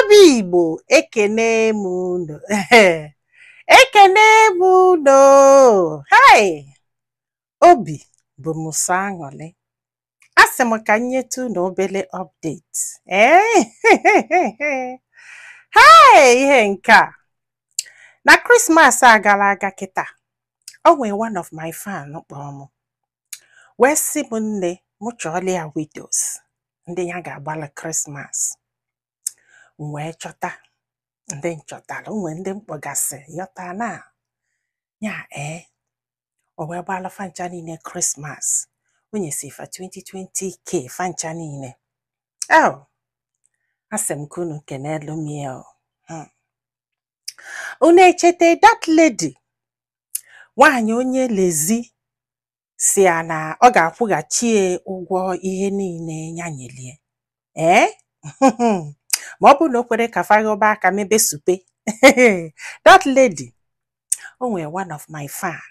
Obibo ekene m unu. Ekene m unu. Hey! Obi bụ m sọ aṅụrị. Asị m ka nyetụ unu obere update. Hey! Ihe nke a. Na Christmas a gara aga kịta, o nwere one of my fan kpọrọ m. Wee sị m nne, m chọọla ya widows. Ndị ya ga-agbala Christmas. Wee chọta ndị nchọtara onwe ndị mkpọgasị yọta na ya o wee gbala fancha niile Christmas onye si fa 2020k fancha niile. Asị m ka unu kenelu m ya. Unu echete that lady nwaanyị onye lezi si ya na ọ ga-akwụghachi ụgwọ ihe niile ya nyelie. Ma ọ bụ na o kwere ka fagoba aka mebe supe. That lady, o nwere one of my fan,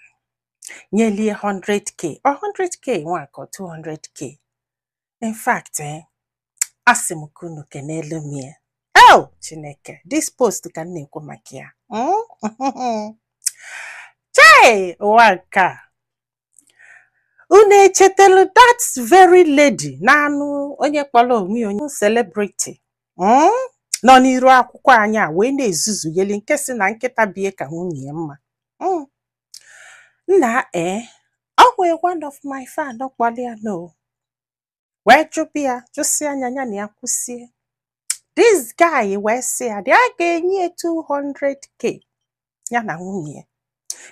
nearly 100k or 100k nwaka 200k. In fact, asị m ka unu kenelu m ya. Chineke, this post ka m na-ekwu maka ya. Chai, waka. Unu echetelu that very lady na-anụ onye kpọrọ onwe onye celebrity. Nọ n'iru akwụkwọ anyị a wee na-ezuzu yeli nke si na nkịta bie ka nwunye mma. Nna ọ nwere one of my fan kpọrọ ya no. Wee jụbụ ya jụsị anya ya na ya kwụsie. This guy wee sị ya a ga-enye 200k ya na nwunye.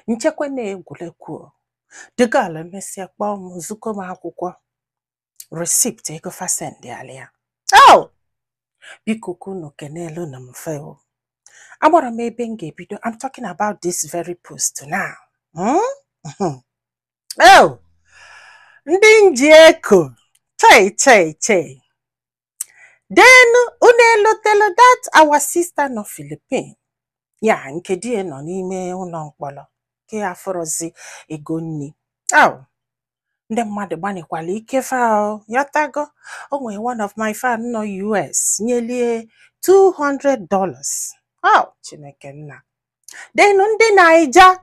Nchekwa na-egwurekwu. The girl emesịa kpọọ m nzukọ m akwụkwọ. Receipt ego fa send ya ya. Biko kunu kenelu na mfe o. Agbara m ebe m ga-ebido. I'm talking about this very post now. Ndị nji eko. Chai. Then unu elotelu that our sister no Philippine. Ya nke die nọ n'ime ụlọ mkpọrọ. Ke afọrọzi ego nni. Ndị mmadụ gbanikwala ike fa yọtago. O nwere one of my fan nọ US nyelie $200. Chineke nna. Then ndị Naija.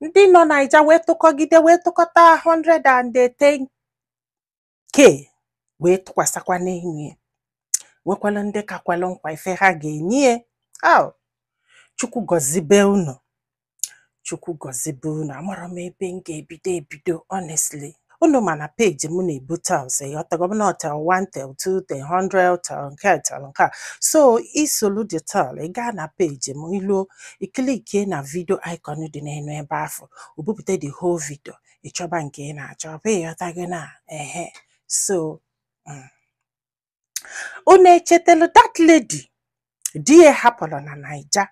Ndị nọ Naija wee tụkọgide wee tụkọta 110k wee tụkwasakwa n'enyi. Nwekwala ndị kakwala nkwa ife ha ga-enye. Chukwu gọzibe unu. Chukwu gọzibe unu. Amara m ebe m ga-ebido honestly. Unu ma na page m na-ebu tals yọtagọbụna tel 1 tel 2 tel 100 tel nke a. So isolu the tel ị gaa na page m ilu ikilikie na video icon dị n'elu ebe afọ. O bupute the whole video. Ịchọba nke ị na-achọ. Yọtago na so unu echetelu that lady di hapụrụ na Naija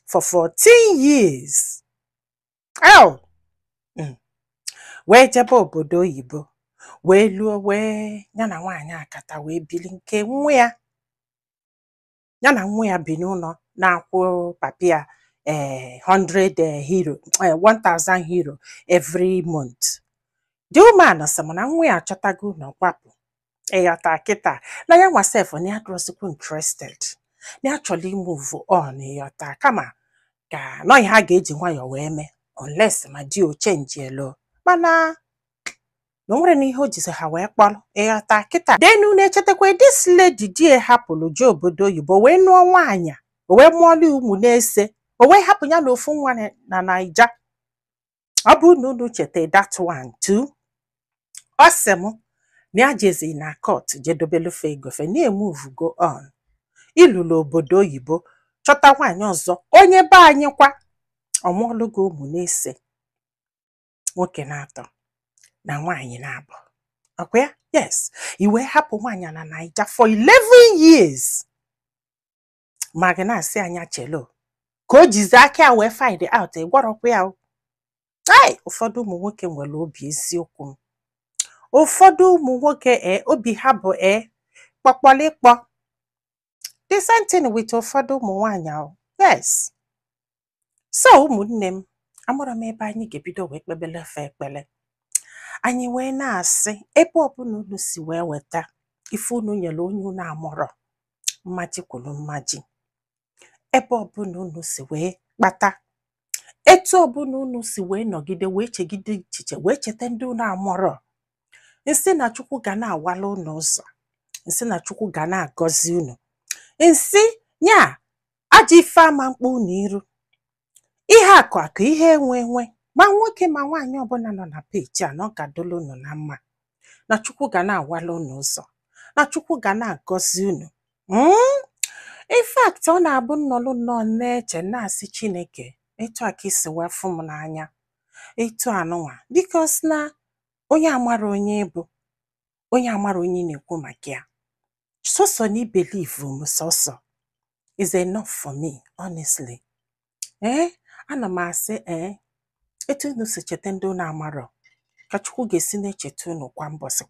for 14 years. Wee jebe obodo oyibo wee luo wee ya na nwaanyị akata wee bili nke nwa ya na nwa ya bi n'ụlọ na-akwụ papia 1000 euro every month. The woman sị m na nwa ya achọtago na kwapụ ịghọta kịta na ya nwasef na ya drọsikwu interested na ya chọrọ imove on ịghọta kama ka nọghị ha ga-eji nwayọ wee mee unless ma di o change elo mana no nwere n'ihe o jizi ha wee kpọrọ ịghọta kịta. Then unu echetakwa this lady di hapụrụ je obodo oyibo wee nụọ nwaanyị o wee mụọla ụmụ na-ese o wee hapụ ya na ofu nwa na Naija. Ọ bụ na unu cheta that one too. Ọ sị m na ya jezi na court jedobelu fe egofe na-emove go on. Ilulu obodo oyibo chọta nwaanyị ọzọ onye be anyị kwa ọmụọlụgo ụmụ na-ese nwoke na-atọ na nwaanyị na-abụ. Ọkwa ya? Yes. I wee hapụ nwaanyị na Naija for 11 years. Ma gị na-asị anya chelo ka o jizi aka ya wee find out ịgwarọkwa ya. Ụfọdụ ụmụ nwoke nwere obi eziokwu m. Ụfọdụ ụmụ nwoke obi ha bụ kpọkpọlịkpọ. The same thing with ụfọdụ ụmụ nwaanyị. Yes. So ụmụnne m, amụrụ m ebe anyị ga-ebido wee kpebele fe ekpele. Anyị wee na-asị ebe ọbụla unu si wee weta ife unu nyere onye unu amụrụ mmaji kwuru mmaji. Ebe ọbụla unu si wee kpata, etu ọbụla unu si wee nọgide wee chegide echiche wee cheta ndị unu amụrọ, nsị na Chukwu ga na-awala unu ụzọ, nsị na Chukwu ga na-agọzi unu, nsị nya ajọ ife ama mkpa unu iru, ihe akụ akụ, ihe enwe ma nwoke ma nwaanyị ọbụla nọ na peji a na ọ ga-adọla unu na mma, na Chukwu ga na-awala unu ụzọ, na Chukwu ga na-agọzi unu. In fact, ọ na-abụ nnọlụ nnọọ na-eche na-asị Chineke, etu a ka isi wee fụ m n'anya, etu anụnwa, because na onye amara onye bụ, onye amara onye na-ekwu maka ya. Sọsọ na believe m sọsọ is enough for me, honestly. Ana m asị etu unu si cheta ndị unu amarọ, ka Chukwu ga-esi na-echeta unu kwa mbọsị.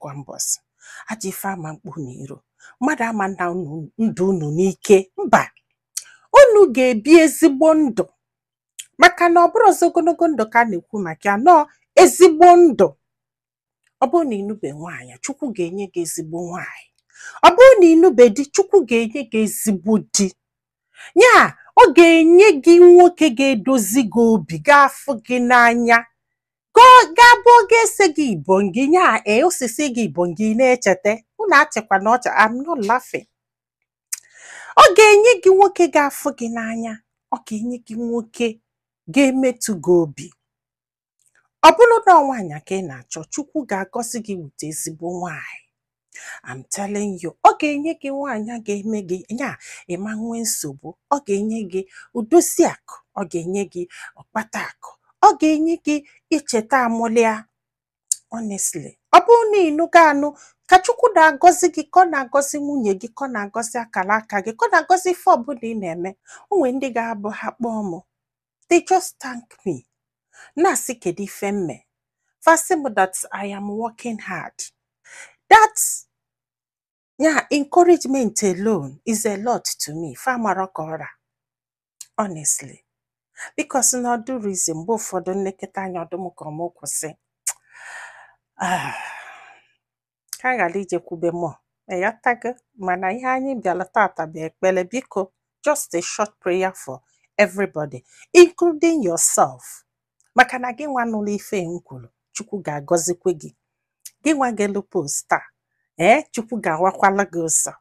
Ajọ ife ama mkpu n'iro, mmadụ ama nna ndụ unu n'ike, mba, unu ga-ebi ezigbo ndụ, maka na ọ bụrụ ọzọ ogologo ndụ ka a na-ekwu maka ya, nọ ezigbo ndụ. Ọ bụrụ na inube nwaanyị, Chukwu ga-enye gị ezigbo nwaanyị. Ọ bụrụ na inube di, Chukwu ga-enye gị ezigbo di. Ya, ọ ga-enye gị nwoke ga-edozi gị obi, ga-afụ gị n'anya, ga-abụ oge ese gị ibongi, nya osisi gị ibongi na-echeta, unu achịkwa na ọcha, I'm not laughing. Ọ ga-enye gị nwoke ga-afụ gị n'anya, ọ ga-enye gị nwoke ga-emetụ gị obi. Ọ bụrụ na nwaanyị ka ị na-achọ, Chukwu ga-agọzi gị wute ezigbo nwaanyị. I'm telling you, ọ ga-enye gị nwaanyị ga-eme gị nya ịma nwee nsogbu, ọ ga-enye gị udozi akụ, ọ ga-enye gị ọkpata akụ, ọ ga-enye gị icheta amụlịa. Honestly, ọ bụrụ na ịnụgo anụ ka Chukwu na-agọzi gị, ka ọ na-agọzi nwunye gị, ka ọ na-agọzi akara aka gị, ka ọ na-agọzi ife ọbụla ị na-eme. O nwere ndị ga-abụ ha kpọọ m, they just thank me, na-asị kedu ife mme, fasị m that I am working hard. That encouragement alone is a lot to me. Famarokora, honestly, because no do reason both for the neketa anya ọdụm ka ọmụ kwụsị. Ka ga-alije kwube mọ, ya tago, mana ihe anyị bịala tata bụ ekpele, biko, just a short prayer for everybody, including yourself. Maka na gị nwa nụrụ ife nkwulu, Chukwu ga-agọzikwe gị. Gị nwa gelu post a, Chukwu ga-awakwala gị ụzọ.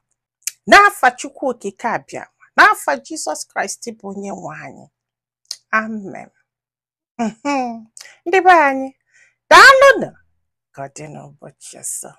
N'afa Chukwu okike abịa, n'afa Jesus Christ bụ onye nwe anyị. Amen. Ndị be anyị, daalụnụ, ka ọ dị n'ụbọchị ọzọ.